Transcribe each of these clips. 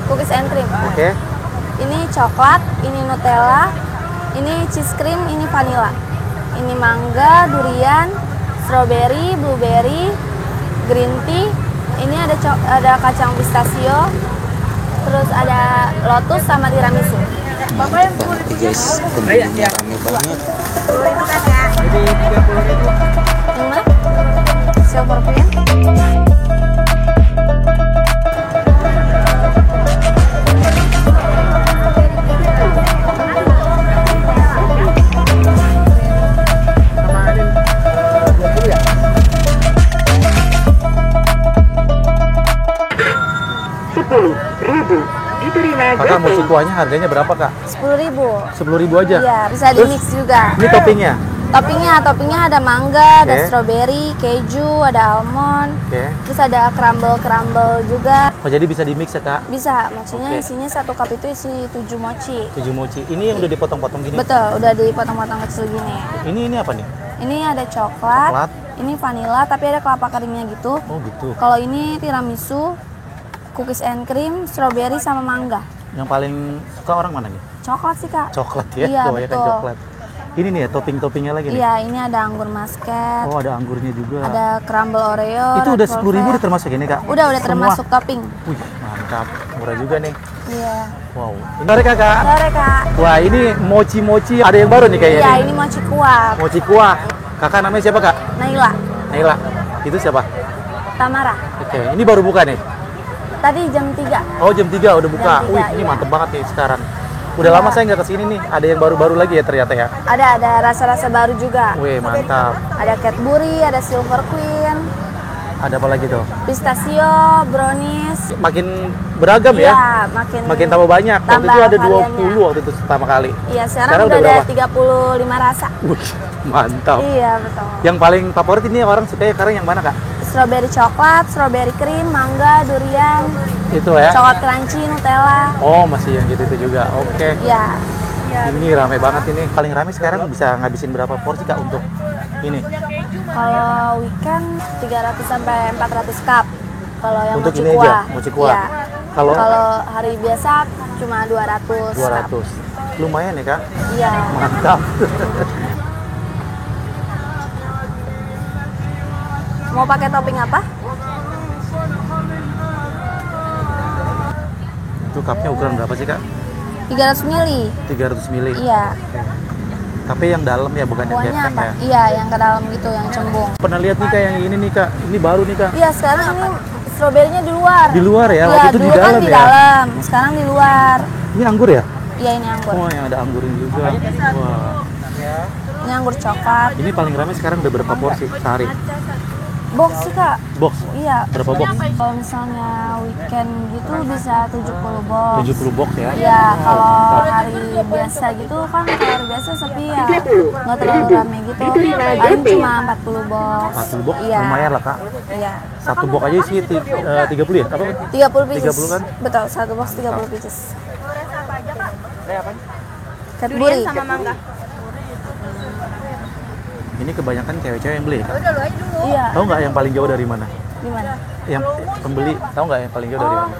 Cookies and cream. Oke. Ini coklat, ini Nutella, ini cheese cream, ini vanilla. Ini mangga, durian, strawberry, blueberry, green tea. Ini ada kacang pistachio, terus ada lotus sama tiramisu. Mantap banget guys, pembelinya rame banget. Jadi 30.000. Yang mana? Silver Queen. Kakak mochi kuahnya harganya berapa kak? 10.000. 10.000 aja? Iya, bisa di mix juga. Ini toppingnya? Toppingnya ada mangga, ada Oke. strawberry, keju, ada almond. Oke. Terus ada crumble juga. Oh jadi bisa di mix ya kak? Bisa, mochinya Oke. isinya satu cup itu isi 7 mochi. 7 mochi. Ini yang udah dipotong-potong gini? Betul, udah dipotong-potong kecil gini. Ini apa nih? Ini ada coklat, Coklat. ini vanilla tapi ada kelapa keringnya gitu. Oh gitu. Kalau ini tiramisu, cookies and cream, strawberry sama mangga. Yang paling suka orang mana nih? Coklat sih kak. Coklat ya? Iya, Kebanyakan betul. coklat. Ini nih ya topping-toppingnya lagi nih? Iya, ini ada anggur muscat, Oh ada anggurnya juga. ada crumble Oreo. Itu red udah 10.000 velvet. udah termasuk ini kak? Udah Semua? termasuk topping. Wih mantap, murah juga nih. Iya. Wow. Ini kakak. Sore kak. Wah ini mochi-mochi ada yang baru nih kayaknya Iya, nih. ini mochi kuah. Mochi kuah. Kakak namanya siapa kak? Naila, Naila. Itu siapa? Tamara. Oke, ini baru buka nih? Tadi jam 3. Oh jam 3 udah buka. Jam 3, Wih ini iya. mantep banget nih sekarang. Udah Iya. lama saya nggak kesini nih. Ada yang baru-baru lagi ya ternyata ya. Ada rasa-rasa baru juga. Wih mantap. Ada Cadbury, ada Silver Queen, Ada apa lagi tuh? pistachio, brownies. Makin beragam ya? Iya, Makin tambah banyak. Waktu tambah itu ada variannya. 20 waktu itu pertama kali. Iya, sekarang udah ada 35 rasa. Wih mantap. Iya, betul. Yang paling favorit ini orang suka sekarang yang mana kak? Strawberry coklat, strawberry cream, mangga, durian, Itu ya? coklat crunchy, Nutella. Oh masih yang gitu-itu juga. Oke. Iya. Ini rame banget ini. Paling rame sekarang bisa ngabisin berapa porsi kak untuk ini? Kalau weekend 300 sampai 400 cup. Kalau yang Untuk mochi ini kuah. aja, mochi kuah. Iya. Kalau Kalau hari biasa cuma 200. 200. Lumayan ya kak? Iya. Mantap. Mau pakai topping apa? Itu cupnya ukuran berapa sih kak? 300 ml. 300 ml. Iya. Tapi yang dalam ya bukan yang Kuahnya gepeng apa? ya. Iya, yang ke dalam gitu, yang cembung. Pernah lihat nih kak yang ini nih kak? Ini baru nih kak. Iya, sekarang ini stroberinya di luar. Di luar ya? Iya, Waktu itu dulu di kan dalam di ya? dalam. Sekarang di luar. Ini anggur ya? Iya, ini anggur. Oh yang ada anggurnya juga. Wah. Ini anggur coklat. Ini paling ramai sekarang udah berapa porsi sehari? Box sih, Kak. Box? Iya. Berapa box? Kalau misalnya weekend gitu bisa 70 box. 70 box ya? Iya, kalau mantap. hari biasa gitu kan kalau hari biasa sepi ya. Nggak terlalu rame gitu. Paling cuma 40 box. 40 box? Iya. Lumayan lah kak. Iya. Satu box aja sih 30 ya? Apa? 30 pieces. 30 kan? Betul, satu box 30 pieces. Apa? Cadbury. sama mangga. Ini kebanyakan cewek-cewek yang beli. Kak. Iya. Tahu nggak yang paling jauh dari mana? Di mana? Yang pembeli tahu nggak yang paling jauh dari mana?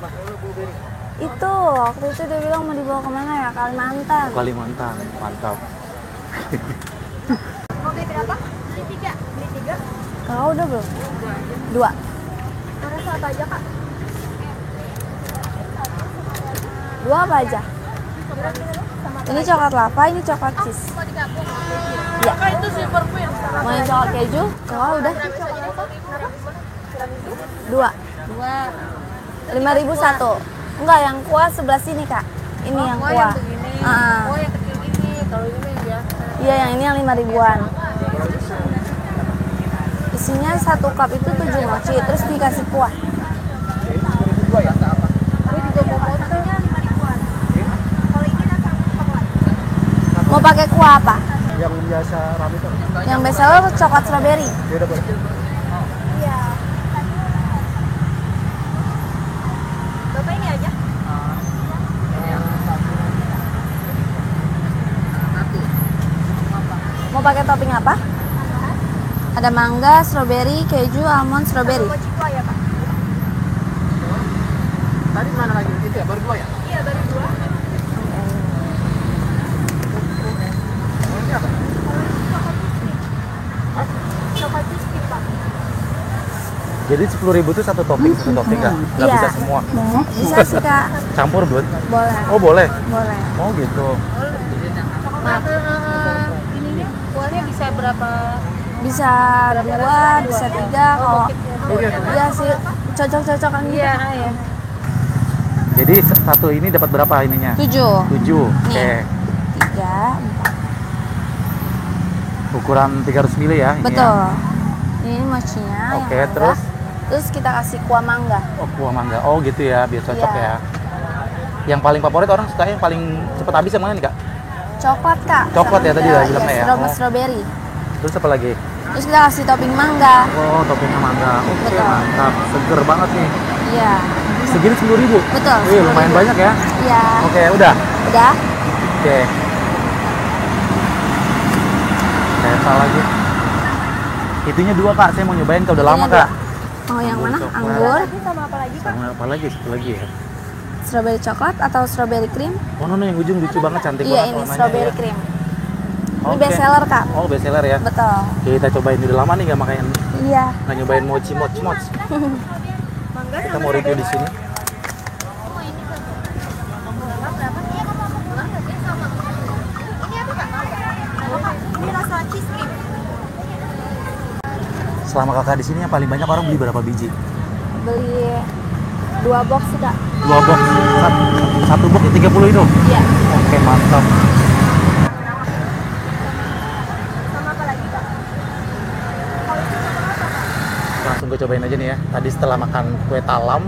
Itu waktu itu dia bilang mau dibawa kemana ya? Kalimantan. Kalimantan. Mantap. Mau beli berapa? Beli 3. Beli 3. Kakak udah belum? 2. Rasa apa aja, Kak? 2 apa aja? Ini coklat lava, ini coklat cheese. Mau digabung. Iya. Kak, itu silver queen. Mau yang coklat keju? Kakak udah? 2. 5.000 satu. Enggak, yang kuah sebelah sini, Kak. Ini yang Oh, kuah. yang begini. Ah. Oh, yang kecil ini. Kalau ini yang biasa. Iya, yang ini yang 5.000-an. Isinya 1 cup itu 7 mochi, terus dikasih kuah. Aku juga mau potong. Mau pakai kuah apa? Yang biasa rame tuh. Yang best seller coklat strawberry. Ya udah boleh. Iya. Bapak ini aja. Mau pakai topping apa? Ada mangga, strawberry, keju, almond, strawberry. Mochi kuah ya, Pak? Tadi mana lagi? Itu ya, baru 2 ya? Iya, baru 2. Oh, ini apa? Coklat cheesecake, Pak. Jadi 10.000 itu satu topping nggak? Nggak Iya. bisa semua. Bisa sih Kak. Campur, Bud? Boleh. Oh, boleh? Boleh. Oh, gitu. Coklat ininya kuahnya bisa berapa? Bisa 2, bisa 3 kalau iya sih cocok-cocokan gitu. Iya, ya. Jadi satu ini dapat berapa ininya? 7. 7. Oke. Nih. 3, 4. Ukuran 300 ml ya? Ini Betul. ya? Ini mochinya. Oke, yang mangga. terus? Terus kita kasih kuah mangga. Oh, kuah mangga. Oh, gitu ya, biar cocok Iya. ya. Yang paling favorit orang suka yang paling cepat habis yang mana nih, Kak? Coklat Kak. Coklat ya, tadi udah bilangnya ya? Oh. Strawberry. Terus apa lagi? Terus kita kasih topping mangga. Oh, toppingnya mangga. Oke, Betul. mantap. Seger banget nih. Iya. Segini 10.000. Betul. Wih, lumayan 10.000. banyak ya. Iya. Oke, udah. Udah? Oke. Kayak lagi. Itunya 2, Kak. Saya mau nyobain, Kak. Udah lama, Itunya Kak. 2. Mau yang mana? Coklat. Anggur, Ini sama apa lagi, Pak? Sama apa lagi? Satu lagi ya. strawberry coklat atau strawberry cream? Oh, no, yang ujung lucu banget, cantik Iya, banget ini warnanya strawberry ya. cream. Ini Oke. best seller Kak. Oh, best seller ya. Betul. Oke, kita cobain. Udah lama nih nggak makan, Iya. nggak nyobain mochi moch. Mangga Kita mau review di sini. Ini rasa cheesecake. Selama kakak di sini yang paling banyak orang beli berapa biji? Beli 2 box sih Kak. 2 box. Satu box 30 itu. Iya. Oke, mantap. Sama apa lagi, Pak? Langsung gue cobain aja nih ya. Tadi setelah makan kue talam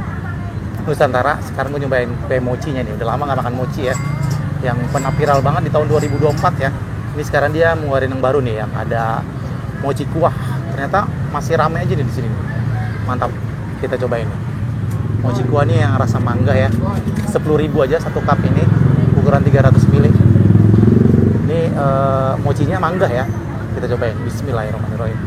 Nusantara, sekarang gue nyobain kue mochinya nih. Udah lama nggak makan mochi ya. Yang pernah viral banget di tahun 2024 ya. Ini sekarang dia ngeluarin yang baru nih, yang ada mochi kuah. Ternyata masih ramai aja nih di sini. Mantap. Kita cobain nih. Mochi kuah nih yang rasa mangga ya. 10.000 aja satu cup ini. Ukuran 300 ml. Ini mochinya mangga ya. Kita cobain. Bismillahirrahmanirrahim.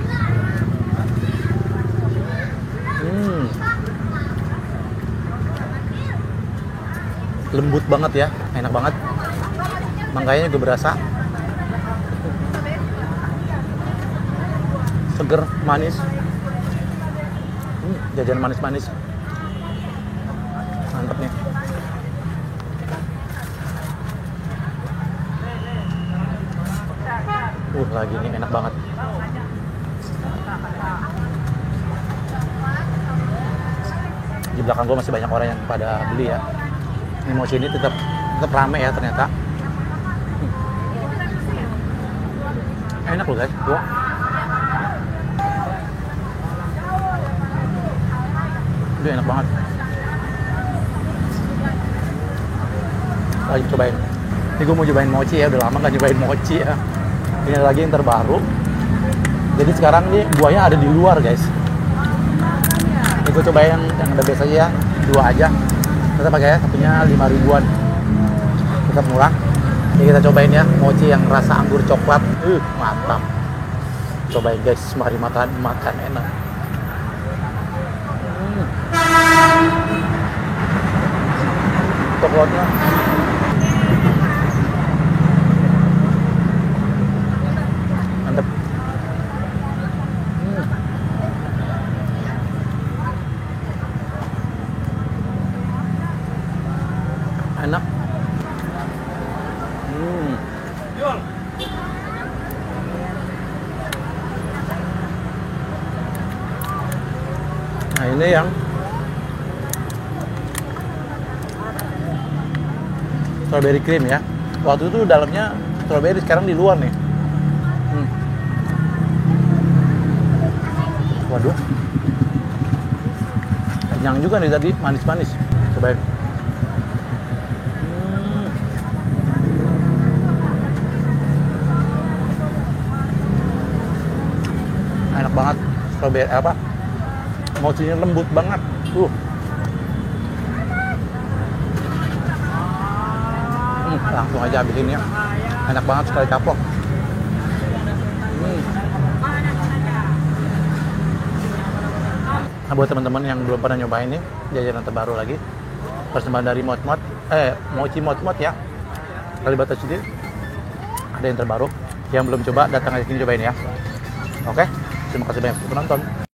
Lembut banget ya, enak banget. Mangganya juga berasa. Seger, manis. Jajan manis-manis. Mantap nih. Lagi nih enak banget. Di belakang gue masih banyak orang yang pada beli ya. Ini mochi ini tetap rame ya ternyata. Enak loh guys, tuh. Ini enak banget. Lagi cobain. Ini gue mau cobain mochi ya, udah lama gak nyobain mochi ya. Ini lagi yang terbaru. Jadi sekarang ini buahnya ada di luar guys. Ini gue cobain yang ada biasa aja ya, 2 aja. Kita pakai ya, satunya 5 ribuan. Tetap murah. Ini kita cobain ya, mochi yang rasa anggur coklat. Mantap. Cobain guys, mari makan enak. Coklatnya mantap. Enak. Nah ini yang strawberry cream ya. Waktu itu dalamnya strawberry, sekarang di luar nih. Waduh. Kenyang juga nih tadi, manis-manis. Cobain. Enak banget. Strawberry apa? Mochinya lembut banget. Langsung aja habisin ya. Enak banget sekali kapok. Nah buat teman-teman yang belum pernah nyobain nih, jajanan terbaru lagi, persembahan dari Mochi Mot ya, Kalibata City. Ada yang terbaru, yang belum coba datang ke sini cobain ya. Oke, terima kasih banyak untuk menonton.